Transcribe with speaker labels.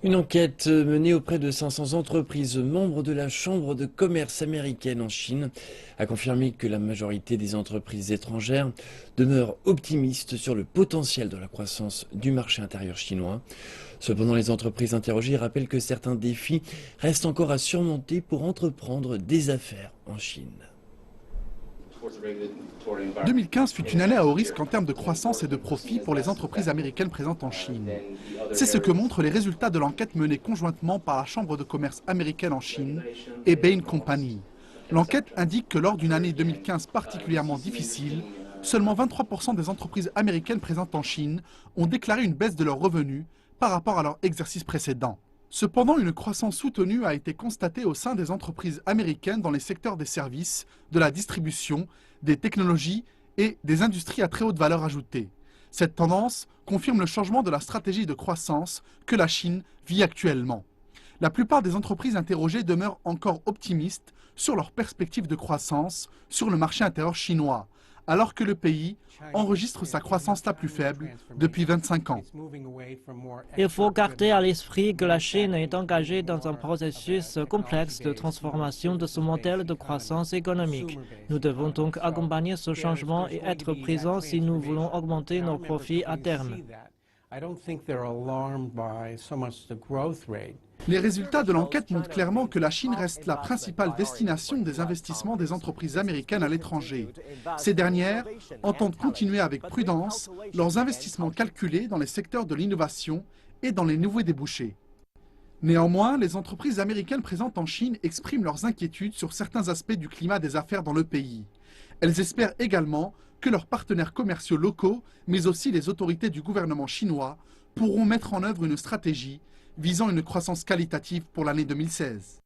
Speaker 1: Une enquête menée auprès de 500 entreprises membres de la Chambre de commerce américaine en Chine a confirmé que la majorité des entreprises étrangères demeurent optimistes sur le potentiel de la croissance du marché intérieur chinois. Cependant, les entreprises interrogées rappellent que certains défis restent encore à surmonter pour entreprendre des affaires en Chine.
Speaker 2: 2015 fut une année à haut risque en termes de croissance et de profit pour les entreprises américaines présentes en Chine. C'est ce que montrent les résultats de l'enquête menée conjointement par la Chambre de commerce américaine en Chine et Bain Company. L'enquête indique que lors d'une année 2015 particulièrement difficile, seulement 23% des entreprises américaines présentes en Chine ont déclaré une baisse de leurs revenus par rapport à leur exercice précédent. Cependant, une croissance soutenue a été constatée au sein des entreprises américaines dans les secteurs des services, de la distribution, des technologies et des industries à très haute valeur ajoutée. Cette tendance confirme le changement de la stratégie de croissance que la Chine vit actuellement. La plupart des entreprises interrogées demeurent encore optimistes sur leurs perspectives de croissance sur le marché intérieur chinois, alors que le pays enregistre sa croissance la plus faible depuis 25 ans.
Speaker 3: Il faut garder à l'esprit que la Chine est engagée dans un processus complexe de transformation de son modèle de croissance économique. Nous devons donc accompagner ce changement et être présents si nous voulons augmenter nos profits à terme.
Speaker 2: Les résultats de l'enquête montrent clairement que la Chine reste la principale destination des investissements des entreprises américaines à l'étranger. Ces dernières entendent continuer avec prudence leurs investissements calculés dans les secteurs de l'innovation et dans les nouveaux débouchés. Néanmoins, les entreprises américaines présentes en Chine expriment leurs inquiétudes sur certains aspects du climat des affaires dans le pays. Elles espèrent également que leurs partenaires commerciaux locaux, mais aussi les autorités du gouvernement chinois, pourront mettre en œuvre une stratégie visant une croissance qualitative pour l'année 2016.